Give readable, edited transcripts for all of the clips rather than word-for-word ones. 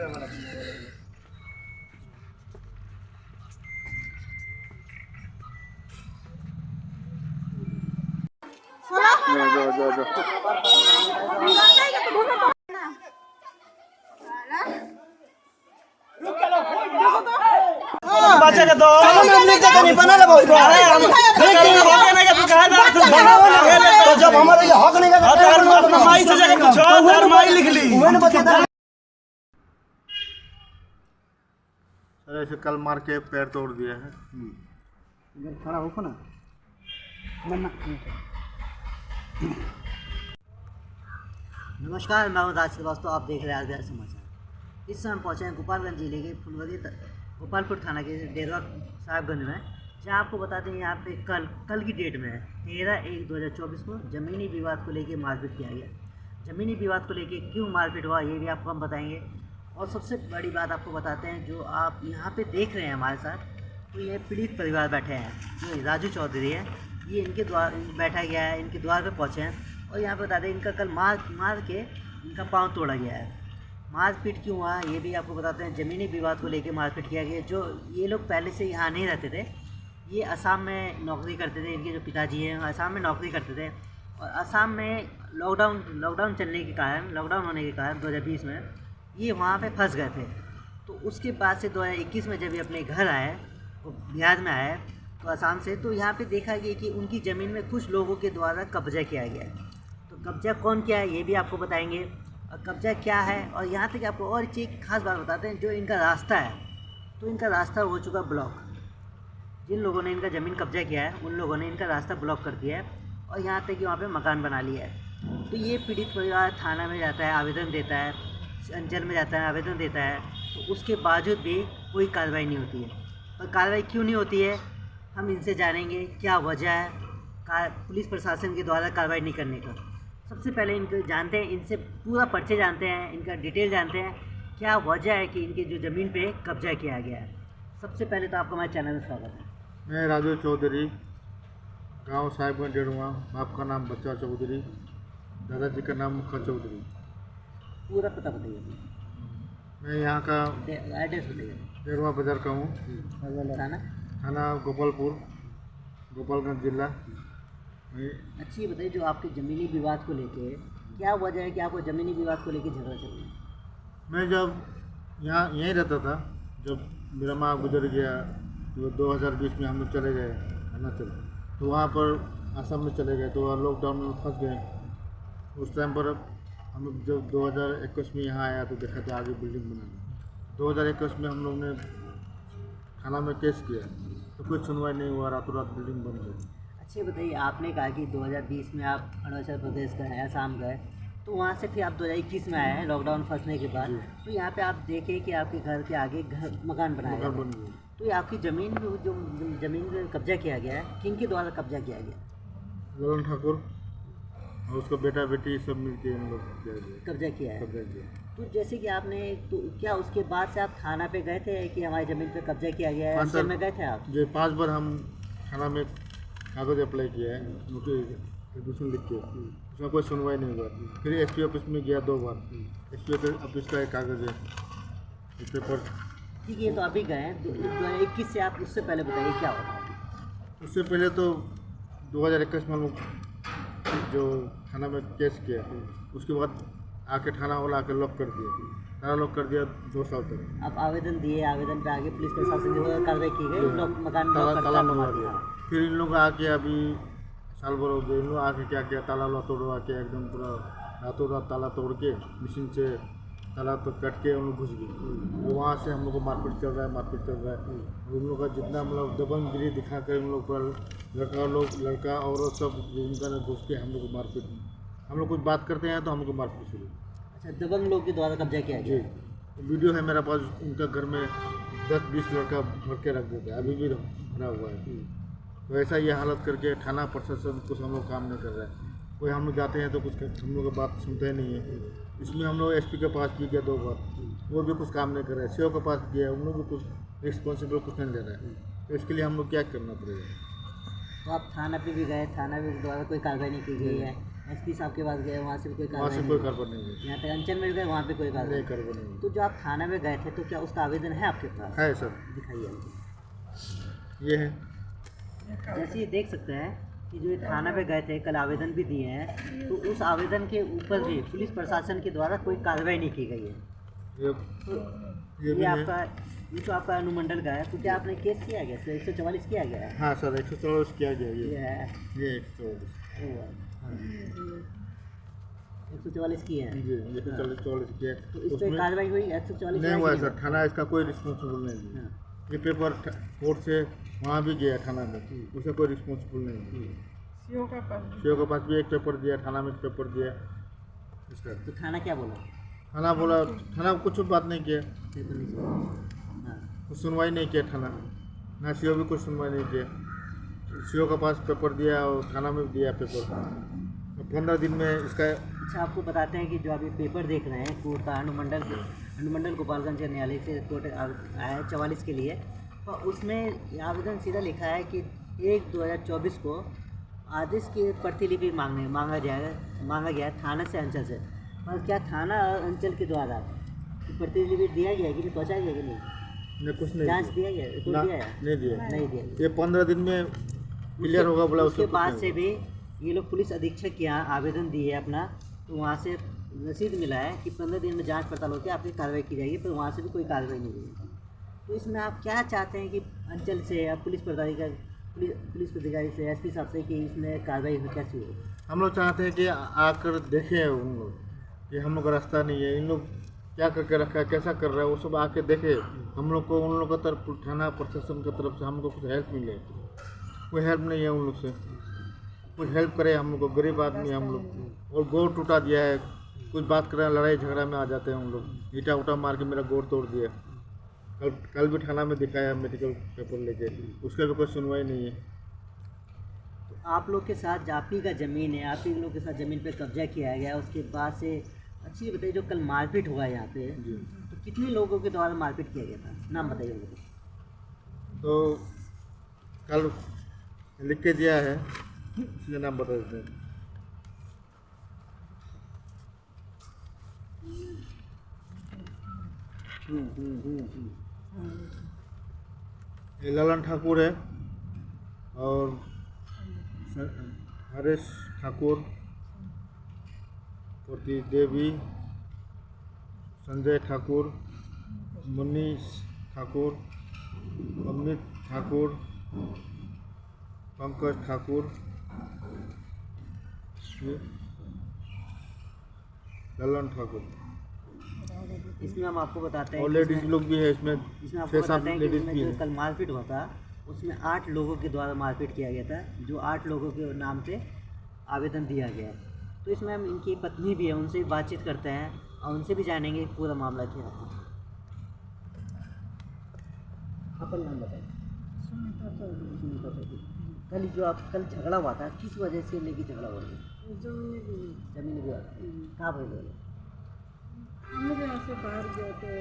बच्चे का दो नहीं बना ले बहुत तो जब हमारे ये हक नहीं का अपना माई से जगह पूछो यार माई लिख ली अरे ऐसे कल मार के पैर तोड़ दिया है। इधर खड़ा हो ना नमस्कार, मैं हूं राज श्रीवास्तव। आप देख रहे हैं आरबीआर समाचार। इस समय हम पहुंचे हैं गोपालगंज जिले के फुलवरी गोपालपुर थाना के डेरवा साहिबगंज में, जहां आपको बताते हैं यहाँ पे कल की डेट में 13/1/2024 को ज़मीनी विवाद को लेकर मारपीट किया गया। ज़मीनी विवाद को लेकर क्यों मारपीट हुआ ये भी आपको हम बताएंगे। और सबसे बड़ी बात आपको बताते हैं, जो आप यहाँ पे देख रहे हैं हमारे साथ, तो ये पीड़ित परिवार बैठे हैं। जो राजू चौधरी है, ये इनके द्वार बैठा गया है, इनके द्वार पे पहुँचे हैं। और यहाँ पे बता दें, इनका कल मार के इनका पाँव तोड़ा गया है। मारपीट क्यों हुआ ये भी आपको बताते हैं। ज़मीनी विवाद को लेकर मारपीट किया गया। जो ये लोग पहले से यहाँ नहीं रहते थे, ये असम में नौकरी करते थे। इनके जो पिताजी हैं असम में नौकरी करते थे, और असम में लॉकडाउन चलने के कारण, लॉकडाउन होने के कारण 2020 में ये वहाँ पे फंस गए थे। तो उसके बाद से 2021 में जब ये अपने घर आए, वो बिहार में आए तो असम से, तो यहाँ पे देखा गया कि उनकी ज़मीन में कुछ लोगों के द्वारा कब्जा किया गया है। तो कब्जा कौन किया है ये भी आपको बताएंगे, और कब्जा क्या है। और यहाँ तक आपको और चीज़ खास बात बताते हैं, जो इनका रास्ता है, तो इनका रास्ता हो चुका ब्लॉक। जिन लोगों ने इनका ज़मीन कब्जा किया है, उन लोगों ने इनका रास्ता ब्लॉक कर दिया है, और यहाँ तक कि वहाँ पे मकान बना लिया है। तो ये पीड़ित परिवार थाना में जाता है, आवेदन देता है, अंचल में जाता है, आवेदन देता है, तो उसके बावजूद भी कोई कार्रवाई नहीं होती है। और कार्रवाई क्यों नहीं होती है, हम इनसे जानेंगे क्या वजह है पुलिस प्रशासन के द्वारा कार्रवाई नहीं करने का। सबसे पहले इनको जानते हैं, इनसे पूरा परिचय जानते हैं, इनका डिटेल जानते हैं, क्या वजह है कि इनकी जो ज़मीन पे कब्जा किया गया है। सबसे पहले तो आपको हमारे चैनल में स्वागत है। मैं राजू चौधरी, गांव साहिबगंज डेढ़वा। बाप का नाम बच्चा चौधरी, दादाजी का नाम मुखा चौधरी। पूरा पता बताइए। मैं यहाँ का एड्रेस बताइए। डेढ़वा बाजार का हूँ। थाना गोपालपुर, गोपालगंज जिला। अच्छा ये बताइए, जो आपके ज़मीनी विवाद को लेके क्या वजह है कि आपको ज़मीनी विवाद को लेके झगड़ा चल रहा है? मैं जब यहाँ यहीं रहता था, जब मेरा माँ गुजर गया तो 2020 में हम लोग चले गए अरुणाचल। तो वहाँ पर असम में चले गए, तो लॉकडाउन में फंस गए। उस टाइम पर हम लोग जब 2021 में यहाँ आया तो देखा था आगे बिल्डिंग बना। 2021 में हम लोग ने थाना में केस किया, तो कुछ सुनवाई नहीं हुआ, रातों रात बिल्डिंग बन गई। अच्छा बताइए, आपने कहा कि 2020 में आप अरुणाचल प्रदेश गए, असम गए, तो वहाँ से फिर आप 2021 में आए हैं लॉकडाउन फंसने के बाद। तो यहाँ पे आप देखें कि आपके घर के आगे मकान बनाया गया। तो ये आपकी ज़मीन जो ज़मीन कब्जा किया गया है, किन के द्वारा कब्जा किया गया? ललन ठाकुर और उसका बेटा बेटी सब मिलके हम लोग कब्जा किया है। कब्जा किया। तो जैसे कि आपने, तो क्या उसके बाद से आप थाना पे गए थे कि हमारी ज़मीन पे कब्जा किया गया है? अंचल में गए थे आप? जी, 5 बार हम थाना में कागज़ अप्लाई किया है, नोटिफिकेशन लिख के, उसमें कोई सुनवाई नहीं हुआ। फिर एसपी ऑफिस में गया 2 बार। एसपी ऑफिस का एक कागज़ है, इस पेपर। ठीक है, तो अभी गए हैं 2021 से। आप उससे पहले बताइए क्या होता? उससे पहले तो 2021 में हम लोग जो थाना में केस किया, उसके बाद आके थाना वाला आके लॉक कर दिया। थाना लॉक कर दिया 2 साल तक। आप आवेदन दिए, आवेदन पे आगे पुलिस प्रशासन की कार्रवाई की गई, मकान ताला मंगवा दिया। फिर इन लोग आके अभी साल भर हो गए, इन लोग आके क्या किया, ताला वाला तोड़वा के एकदम पूरा रातों रात ताला तोड़ के मशीन से ताला तो कट के उन लोग घुस गए। तो वहाँ से हम लोग को मारपीट चल रहा है। उन लोग का जितना मतलब दबंगगिरी दिखा कर उन लोग पर लड़का औरत सब उनका ने घुस के हम लोग को मारपीट। हम लोग कुछ बात करते हैं तो हम लोग को मारपीट शुरू। अच्छा, दबंग लोग के द्वारा कब्जा किया जी, वीडियो है मेरे पास। उनका घर में 10-20 लड़का भर के रख देता है, अभी भी भरा हुआ है। तो ऐसा ये हालत करके थाना प्रशासन कुछ हम लोग काम नहीं कर रहा है। कोई हम लोग जाते हैं तो कुछ हम लोग की बात सुनते नहीं है। इसमें हम लोग एसपी के पास भी गया 2 बार, वो भी कुछ काम नहीं कर रहा है। सीओ के पास गया, उन लोग भी कुछ रिस्पॉन्सिबल कुछ नहीं ले रहा है। तो इसके लिए हम लोग क्या करना पड़ेगा? तो आप थाना पे भी गए, थाना भी द्वारा कोई कार्रवाई नहीं की गई है। एसपी साहब के पास गए, वहाँ से भी कोई वहाँ से कार्रवाई कोई नहीं? कार्रवाई नहीं हुई। यहाँ तक अंचल में भी गए, वहाँ पे कोई कार्रवाई नहीं कार्रवाई नहीं तो जो आप थाना में गए थे तो क्या उसका आवेदन है आपके पास? है सर, दिखाइए हमको। ये है। जैसे ये देख सकते हैं कि जो ये थाना पे गए थे, कल आवेदन भी दिए हैं, तो उस आवेदन के ऊपर भी पुलिस प्रशासन के द्वारा कोई कार्रवाई नहीं की गई है। ये ये भी है। आपका ये तो आपका अनुमंडल का है, तो क्या आपने केस किया गया? 144 किया गया है? हाँ सर, 144 किया गया ये ये है ये 144 144 किए हैं। जी 144 किया। तो इस पर उसमें कार्रवाई हुई 144? नहीं हुआ है सर, थाना इसका कोई रिस्पॉन्सिबल नहीं है। हाँ। ये पेपर कोर्ट से वहाँ भी गया थाना में, उसे कोई रिस्पॉन्सिबल नहीं है। सीओ सीओ के पास भी एक पेपर दिया, थाना में एक पेपर दिया इसका। तो थाना क्या बोला? थाना बोला, थाना कुछ बात नहीं किया, पेपर नहीं किया। हाँ। कुछ सुनवाई नहीं किया थाना, ना सीओ भी कुछ सुनवाई नहीं किया। सीओ के पास पेपर दिया और थाना में भी दिया पेपर। 15 दिन में इसका। अच्छा, आपको बताते हैं कि जो अभी पेपर देख रहे हैं कोर्ट का, अनुमंडल गोपालगंज न्यायालय से कोर्ट आया है 44 के लिए, तो उसमें आवेदन सीधा लिखा है कि 1/2024 को आदेश की प्रतिलिपि मांगा गया है थाना से अंचल से। और क्या थाना और अंचल के द्वारा प्रतिलिपि दिया गया है कि नहीं, पहुँचाया गया कि नहीं? कुछ नहीं जांच दिया। दिया गया, रिपोर्ट दिया है? नहीं दिया। नहीं दिया। ये 15 दिन में क्लियर होगा बोला, उसके कुछ बाद नहीं से भी ये लोग पुलिस अधीक्षक के यहाँ आवेदन दिए अपना, तो वहाँ से रसीद मिला है कि 15 दिन में जांच पड़ताल होकर आपकी कार्रवाई की जाएगी, पर वहाँ से भी कोई कार्रवाई नहीं हुई। तो इसमें आप क्या चाहते हैं कि अंचल से या पुलिस पदाधिकारी से, एसपी साहब से, कि इसमें कार्रवाई कैसी हो? हम लोग चाहते हैं कि आकर देखें उन लोग कि हम लोग का रास्ता नहीं है, इन लोग क्या करके रखा है, कैसा कर रहा है, वो सब आके देखे। हम लोग को उन लोग की तरफ, थाना प्रशासन की तरफ से हम लोग को कुछ हेल्प मिले। कोई हेल्प नहीं है उन लोग से, कुछ हेल्प करे हम लोग को। गरीब आदमी हम लोग, और गोड़ टूटा दिया है, कुछ बात करें लड़ाई झगड़ा में आ जाते हैं हम लोग। ईटा उटा मार के मेरा गोड़ तोड़ दिया। कल भी थाना में दिखाया मेडिकल पेपर लेके, उसका भी कोई सुनवाई नहीं है। तो आप लोग के साथ जापी का ज़मीन है, आप ही लोग के साथ ज़मीन पे कब्जा किया गया, उसके बाद से अच्छी बताइए जो कल मारपीट हुआ यहाँ पे, तो कितने लोगों के द्वारा मारपीट किया गया था? नाम बताइए मुझे। तो कल लिख के दिया है, इसलिए नाम बता देते हैं। ये ललन ठाकुर है और हरेश ठाकुर, प्रति देवी, संजय ठाकुर, मनीष ठाकुर, अमित ठाकुर, पंकज ठाकुर, ललन ठाकुर। इसमें हम आपको बताते हैं और कि लेडीज लोग भी है इसमें, इसमें आपको 6-7 बताते हैं कि लेडीज इसमें भी जो हैं। कल मारपीट हुआ था उसमें 8 लोगों के द्वारा मारपीट किया गया था, जो 8 लोगों के नाम पे आवेदन दिया गया है। तो इसमें हम इनकी पत्नी भी है, उनसे भी बातचीत करते हैं और उनसे भी जानेंगे पूरा मामला क्या है। अपन नाम बताइए। सुनीता चौधरी। कल जो आप कल झगड़ा हुआ था, किस वजह से लेके झगड़ा हुआ था? जमीन भी कहाँ पर बोले? हम लोग यहाँ से बाहर गए थे,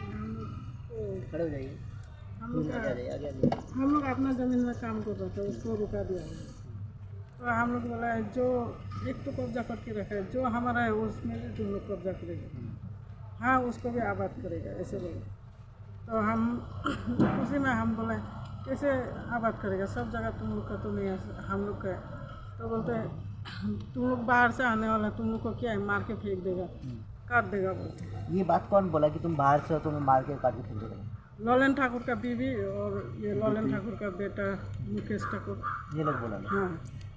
हम लोग खड़े हो जाइए। हम लोग आगे आ जाइए, आगे आ जाइए। हम लोग अपना ज़मीन में काम कर रहे थे, उसको रुका दिया है। तो हम लोग बोला है जो एक तो कब्जा करके रखा है, जो हमारा है उसमें भी तुम लोग कब्जा करेगा, हाँ उसको भी आबाद करेगा, ऐसे बोले। तो हम उसी में हम बोले कैसे आबाद करेगा, सब जगह तुम लोग का तो नहीं है, हम लोग का है। तो बोलते हैं तुम लोग बाहर से आने वाला, तुम लोग को क्या है, मार के फेंक देगा, काट देगा बोलते। ये बात कौन बोला कि तुम बाहर से हो, तुम्हें मार के काट के फेंक देगा? ललन ठाकुर का बीवी और ये ललन ठाकुर का बेटा मुकेश ठाकुर। ये लोग बोला ना? हाँ,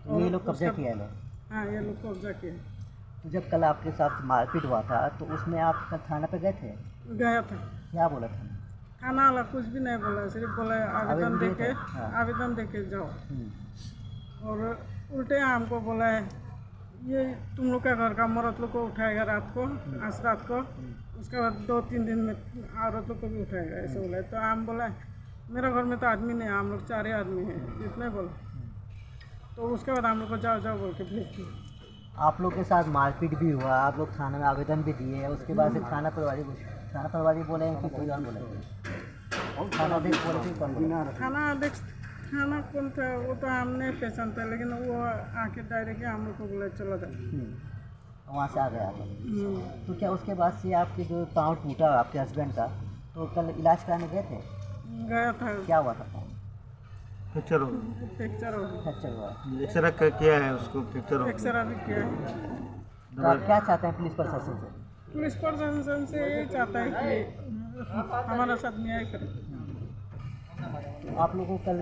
तो ये लोग कब्जा किया है लोग? हाँ ये लोग कब्जा किए। तो जब कल आपके साथ मारपीट हुआ था तो उसमें आप कल थाना पे गए थे? गया था, क्या बोला था? खाना वाला कुछ भी नहीं बोला, सिर्फ बोला आवेदन दे के, हाँ। आवेदन दे के जाओ। और उल्टे हमको बोला है ये तुम लोग का घर का मर्द लोग को उठाएगा रात को, आज रात को, उसके बाद 2-3 दिन में औरत लोग को भी उठाएगा, ऐसे बोला है। तो हम बोला मेरा घर में तो आदमी नहीं है, हम लोग 4 आदमी हैं, इतने बोला। तो उसके बाद हम लोग को जाओ जाओ बोल के भेज दिए। आप लोग के साथ मारपीट भी हुआ, आप लोग थाना में आवेदन भी दिए, उसके बाद से थाना प्रभारी बोले हैं कि कोई और बोले? थाना अध्यक्ष बोले थे कौन बोला? थाना अध्यक्ष खाना कौन था वो तो हमने पहचान था, लेकिन वो आके डायरेक्ट हम लोग को बोले चलो जाओ। वहाँ से आ गए आप। तो क्या उसके बाद से आपके जो पाँव टूटा आपके हस्बैंड का, तो कल इलाज कराने गए थे? गया था, क्या हुआ था पाँव? फ्रैक्चर हो फ्रैक्चर हो गया, फ्रैक्चर हुआ? एक्सरे किया है उसको, फ्रैक्चर हो एक्सरा भी किया है। तो आप क्या चाहते हैं पुलिस प्रशासन से? पुलिस प्रशासन से ये चाहता है कि हमारा साथ न्याय करे। तो आप लोगों को कल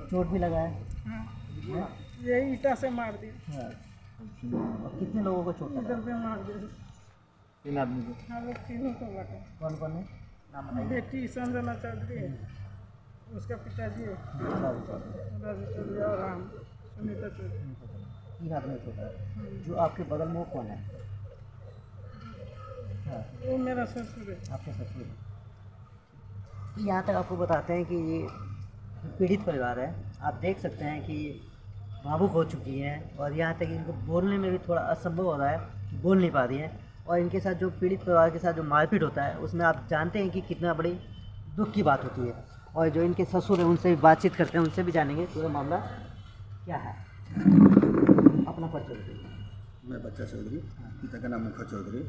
चोट भी लगा है? हाँ, ये ईटा से मार दिया। हाँ। और कितने लोगों को चोट लगा? इधर पे मार दिया। 3 आदमी को। हम लोग तीनों को लगा। कौन कौन है, नाम बताइए। बेटी संजना चौधरी है, उसका पिताजी है राजू चौधरी, और हम सुनीता चौधरी। 3 आदमी को चोट लगा। जो आपके बगल में वो कौन है? हाँ, वो मेरा ससुर है। आपके ससुर है। तो यहाँ तक आपको बताते हैं कि ये पीड़ित परिवार है। आप देख सकते हैं कि भावुक हो चुकी हैं और यहाँ तक इनको बोलने में भी थोड़ा असंभव हो रहा है, बोल नहीं पा रही हैं। और इनके साथ जो पीड़ित परिवार के साथ जो मारपीट होता है उसमें आप जानते हैं कि कितना बड़ी दुख की बात होती है। और जो इनके ससुर हैं उनसे भी बातचीत करते हैं, उनसे भी जानेंगे पूरा मामला क्या है। अपना परिचय दीजिए। मैं बच्चा चौधरी, पिता का नाम मुखा चौधरी।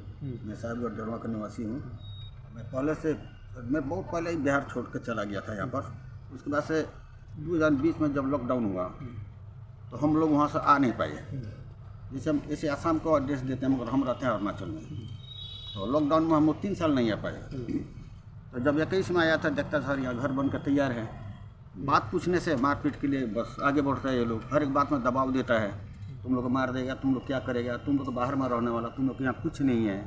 मैं साहिबगढ़ डरवा का निवासी हूँ। मैं बहुत पहले ही बिहार छोड़ कर चला गया था यहाँ पर। उसके बाद से 2020 में जब लॉकडाउन हुआ तो हम लोग वहाँ से आ नहीं पाए। जैसे हम ऐसे आसाम को एड्रेस देते हैं, मगर हम रहते हैं अरुणाचल में। तो लॉकडाउन में हम लोग 3 साल नहीं आ पाए। तो जब 21 में आया था, देखता था यहाँ घर बनकर तैयार है। बात पूछने से मारपीट के लिए बस आगे बढ़ता है ये लोग। हर एक बात में दबाव देता है, तुम लोग को मार देगा, तुम लोग क्या करेगा, तुम लोग तो बाहर में रहने वाला, तुम लोग यहाँ कुछ नहीं है।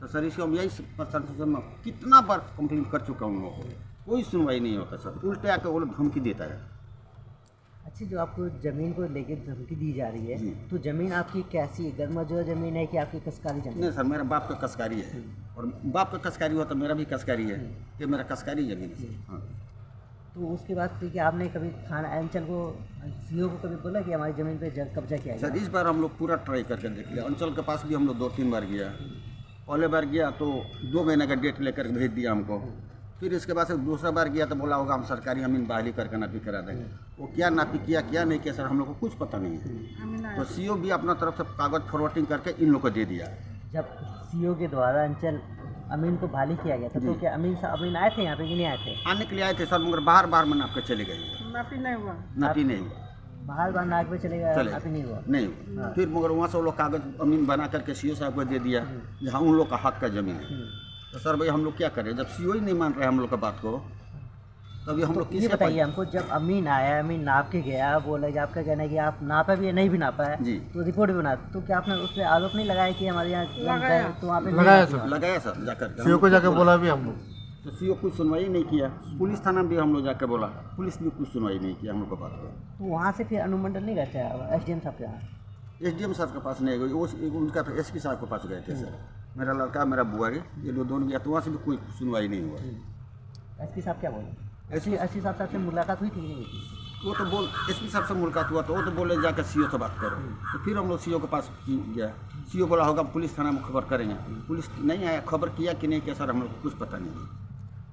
तो सर इसको हम यही प्रशासन में कितना बार कंप्लेंट कर चुका हूँ, लोगों को कोई सुनवाई नहीं होता सर। उल्टे आके वो लोग धमकी देता है। अच्छा, जो आपको ज़मीन को लेके धमकी दी जा रही जी। है, तो ज़मीन आपकी कैसी है? गरमजोर ज़मीन है कि आपकी कसकारी ज़मीन? नहीं सर, मेरा बाप का कसकारी है, और बाप का कसकारी हुआ तो मेरा भी कसकारी है। ये मेरा कसकारी जमीन है सर। हाँ। तो उसके बाद फिर क्या आपने कभी थाना अंचल को, सीओ को कभी बोला कि हमारी ज़मीन पे कब्जा किया सर गया? इस बार हम लोग पूरा ट्राई करके देख लिया। अंचल के पास भी हम लोग 2-3 बार गया। पहले बार गया तो 2 महीने का डेट लेकर भेज दिया हमको। फिर इसके बाद से दूसरा बार गया तो बोला होगा हम सरकारी ज़मीन बहाली करके नापी करा देंगे। वो क्या नापी किया, क्या नहीं किया सर, हम लोग को कुछ पता नहीं है। तो सीओ भी अपना तरफ से कागज़ फॉरवर्डिंग करके इन लोग को दे दिया। जब सीओ के द्वारा अंचल अमीन को बहाली किया गया था, तो क्या अमीन आए थे यहाँ पे कि नहीं आए थे? आने के लिए आए थे सर, मगर बाहर में नाप के चले गए। नापी नहीं हुआ। नापी नहीं हुआ, बाहर नाक पे चले गए, चले नापी नहीं हुआ। नहीं हुआ। फिर मगर वहाँ से वो लोग कागज़ अमीन बना करके सीओ साहब को दे दिया, जहाँ उन लोग का हक का ज़मीन है। तो सर भाई हम लोग क्या करें, जब सीओ ही नहीं मान रहे हम लोग का बात को, तभी हम लोग ये किसके बताइए हमको, जब अमीन आया, अमीन नाप के गया, बोला कि आपका कहना है कि आप नापा भी है, नहीं भी नापा है, जी। तो रिपोर्ट भी बना, तो क्या आपने उस पर आरोप नहीं लगाया कि हमारे यहाँ लगाया। तो वहाँ पे लगाया सर, लगाया सर जाकर सीओ को जाके बोला भी हम लोग। तो सीओ कुछ सुनवाई नहीं किया। पुलिस थाना भी हम लोग जाके बोला, पुलिस भी कुछ सुनवाई नहीं किया हम लोग को बात को। तो वहाँ से फिर अनुमंडल नहीं गए थे SDM साहब के यहाँ? SDM साहब के पास नहीं गए, वो उनका SP साहब के पास गए थे सर। मेरा लड़का, मेरा बुआरी, ये लोग दोनों गया, तो वहाँ से भी कोई सुनवाई नहीं हुआ। SP साहब क्या बोले? SP साहब से मुलाकात हुई थी कि नहीं हुई थी? वो तो बोल SP साहब से मुलाकात हुआ तो वो तो बोले जाकर सीओ से बात करो। तो फिर हम लोग सीओ के पास गया। सीओ बोला होगा पुलिस थाना में खबर करेंगे। पुलिस नहीं आया, खबर किया कि नहीं किया सर हम लोग को कुछ पता नहीं है।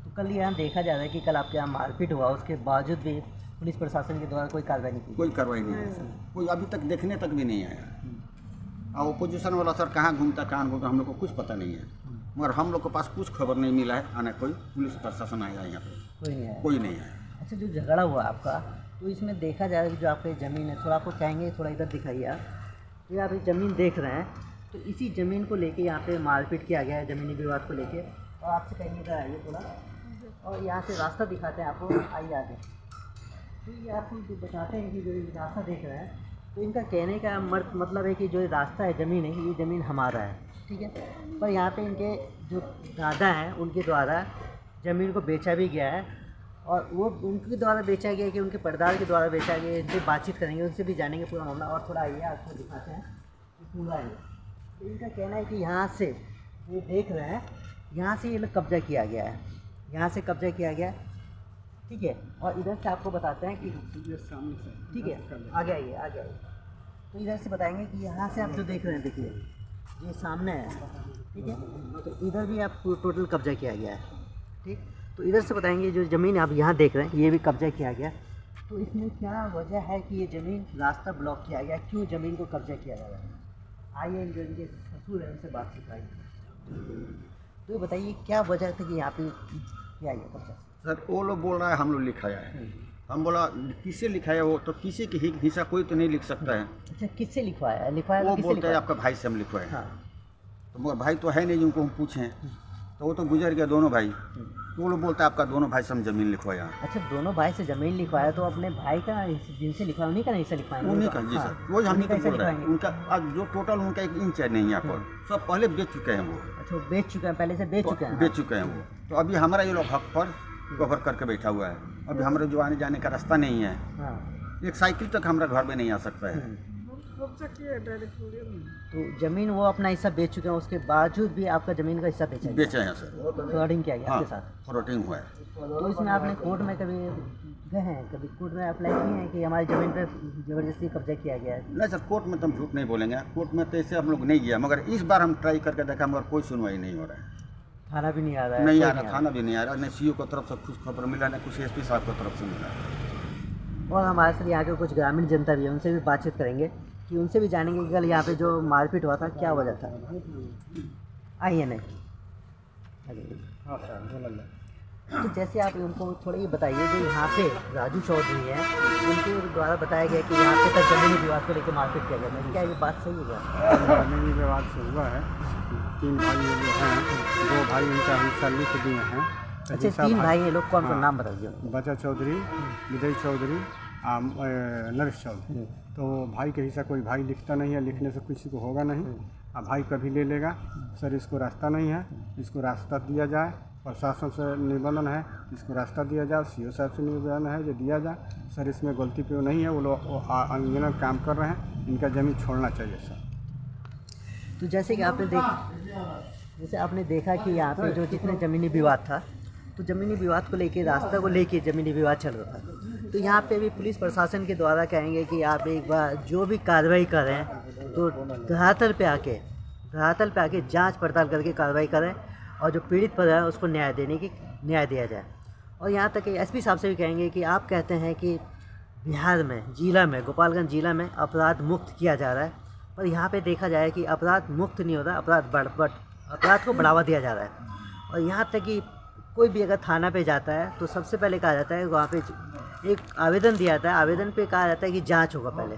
तो कल यहाँ देखा जा रहा है कि कल आपके यहाँ मारपीट हुआ, उसके बावजूद भी पुलिस प्रशासन के द्वारा कोई कार्रवाई नहीं की? कोई कार्रवाई नहीं है सर, कोई अभी तक देखने तक भी नहीं आया। और अपोजिशन वाला सर कहाँ घूमता हम लोग को कुछ पता नहीं है। मगर हम लोग के पास कुछ खबर नहीं मिला है आना कोई पुलिस प्रशासन आया यहाँ पे, कोई नहीं आया? कोई नहीं आया। अच्छा, जो झगड़ा हुआ आपका, तो इसमें देखा जा रहा है कि जो आपकी ज़मीन है, थोड़ा आपको कहेंगे, थोड़ा इधर दिखाइए आप। ये आप ये ज़मीन देख रहे हैं, तो इसी ज़मीन को लेके यहाँ पे मारपीट किया गया है, ज़मीनी विवाद को लेके। और आपसे कहेंगे इधर आइए थोड़ा, और यहाँ से रास्ता दिखाते हैं आपको, आइए आगे। तो ये आपको जो बताते हैं कि जो ये रास्ता देख रहे हैं, तो इनका कहने का मतलब है कि जो रास्ता है, ज़मीन है, ये ज़मीन हमारा है, ठीक है। पर यहाँ पे इनके जो दादा हैं उनके द्वारा ज़मीन को बेचा भी गया है, और वो उनके द्वारा बेचा गया कि उनके परदार के द्वारा बेचा गया। इनसे बातचीत करेंगे, उनसे भी जानेंगे पूरा मामला। और थोड़ा आइए, आपको दिखाते हैं पूरा है। तो इनका कहना है कि यहाँ से ये देख रहे हैं, यहाँ से ये लोग कब्जा किया गया है, यहाँ से कब्जा किया गया है, ठीक है। और इधर से आपको बताते हैं कि सामने से, ठीक है, आगे आइए, आगे आइए। तो इधर से बताएंगे कि यहाँ से आप जो देख रहे हैं, देखिए ये सामने है, ठीक है। तो इधर भी आप टोटल कब्जा किया गया है, ठीक। तो इधर से बताएंगे जो ज़मीन आप यहाँ देख रहे हैं, ये भी कब्जा किया गया। तो इसमें क्या वजह है कि ये ज़मीन रास्ता ब्लॉक किया गया, क्यों ज़मीन को कब्जा किया जा रहा है? आइए जो इनके ससुर है उनसे बातचीत कराइए। तो ये बताइए क्या वजह थी कि यहाँ पे किया गया कब्जा? सर वो लोग बोल रहा है हम लोग लिखाया है। हम बोला किससे लिखाया वो, तो किसी की हिस्सा कोई तो नहीं लिख सकता है। अच्छा, किससे लिखवाया? लिखवाया वो तो किससे बोलते हैं लिखवाया? आपका भाई से हम लिखवाए। हाँ। तो मगर भाई तो है नहीं जिनको हम पूछें, तो वो तो गुजर गया दोनों भाई। तो वो लोग बोलते हैं आपका दोनों भाई से हम ज़मीन लिखवाया। अच्छा, दोनों भाई से ज़मीन लिखवाया, तो अपने भाई का जिनसे लिखवाया उन्हीं का हिस्सा लिखवाएंगे? उन्हीं का जी सर, वो हम नहीं बोल रहे हैं। उनका आज जो टोटल उनका 1 इंच है नहीं यहाँ पर, सब पहले बेच चुके हैं वो। अच्छा, वो बेच चुके हैं, पहले से बेच चुके हैं? बेच चुके हैं वो। तो अभी हमारा ये लोग हक पर कवर करके बैठा हुआ है। अभी हमारे जो आने जाने का रास्ता नहीं है, हाँ। एक साइकिल तक हमारे घर में नहीं आ सकता है। कब्जा किया है डायरेक्ट वीडियो में। तो ज़मीन वो अपना हिस्सा बेच चुके हैं, उसके बावजूद भी आपका ज़मीन का हिस्सा बेचा बेचे हैं सर। फ्रॉडिंग किया गया हाँ, आपके साथ? फ्रॉडिंग हुआ है। तो इसमें आपने कोर्ट में कभी गए हैं, कभी कोर्ट में अप्लाई किए हैं कि हमारी ज़मीन पर ज़बरदस्ती कब्जा किया गया है? नहीं सर, कोर्ट में तो हम झूठ नहीं बोलेंगे। कोर्ट में तो ऐसे हम लोग नहीं गया, मगर इस बार हम ट्राई करके देखा, मगर कोई सुनवाई नहीं हो रहा है। थाना भी नहीं आ रहा है? नहीं कोई आ रहा, थाना भी नहीं आ रहा, न सीओ की तरफ से कुछ खबर मिला, न कुछ एसपी साहब की तरफ से मिला। और हमारे साथ यहाँ के कुछ ग्रामीण जनता भी है, उनसे भी बातचीत करेंगे कि उनसे भी जानेंगे कि कल यहाँ पे जो मारपीट हुआ था क्या वजह था। आइए नहीं तो जैसे आप उनको थोड़ा ये बताइए, जो यहाँ पे राजू चौधरी हैं, उनके द्वारा बताया गया कि यहाँ पे तक जमीनी विवाद को लेकर मारपीट किया गया था, क्या ये बात सही है क्या? जमीनी विवाद से हुआ है। 3 भाई ये जो हैं, 2 भाई इनका हिस्सा लिख दिए हैं। अच्छा, 3 भाई हैं, लोग कौन सा नाम बता दीजिए? बचा चौधरी, विजय चौधरी, नरेश चौधरी। तो भाई के हिस्सा कोई भाई लिखता नहीं है, लिखने से किसी को होगा नहीं। अब भाई कभी ले लेगा। सर इसको रास्ता नहीं है, इसको रास्ता दिया जाए। प्रशासन से निवेदन है इसको रास्ता दिया जाए। सीओ साहब से निवेदन है जो दिया जाए। सर इसमें गलती पे नहीं है, वो लोग अनगिनत काम कर रहे हैं, इनका ज़मीन छोड़ना चाहिए सर। तो जैसे कि आपने देखा कि यहाँ पे जो जितने ज़मीनी विवाद था, तो ज़मीनी विवाद को लेके, रास्ता को लेके ज़मीनी विवाद चल रहा था। तो यहाँ पे भी पुलिस प्रशासन के द्वारा कहेंगे कि आप एक बार जो भी कार्रवाई करें तो धरातल पे आके जांच पड़ताल करके कार्रवाई करें, और जो पीड़ित पर है उसको न्याय दिया जाए। और यहाँ तक कि एसपी साहब से भी कहेंगे कि आप कहते हैं कि बिहार में, जिला में, गोपालगंज जिला में अपराध मुक्त किया जा रहा है, पर यहाँ पे देखा जाए कि अपराध मुक्त नहीं हो रहा, अपराध को बढ़ावा दिया जा रहा है। और यहाँ तक कि कोई भी अगर थाना पे जाता है तो सबसे पहले कहा जाता है वहाँ पे एक आवेदन दिया जाता है, आवेदन पे कहा जाता है कि जांच होगा पहले।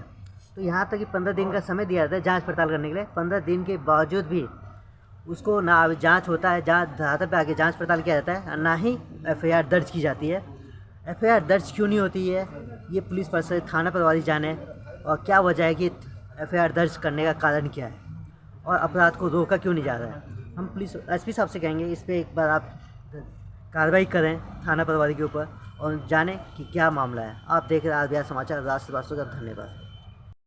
तो यहाँ तक कि 15 दिन का समय दिया जाता है जांच पड़ताल करने के लिए। 15 दिन के बावजूद भी उसको ना जांच होता है, धरातल पे आके जांच पड़ताल किया जाता है, ना ही एफआईआर दर्ज की जाती है। एफआईआर दर्ज क्यों नहीं होती है, ये पुलिस प्रशासन, थाना प्रभारी जाने, और क्या वजह है कि एफआईआर दर्ज करने का कारण क्या है, और अपराध को रोका क्यों नहीं जा रहा है। हम पुलिस एसपी साहब से कहेंगे इस पर एक बार आप कार्रवाई करें थाना प्रभारी के ऊपर, और जानें कि क्या मामला है। आप देख रहे हैं RBR समाचार, राष्ट्र का धन्यवाद।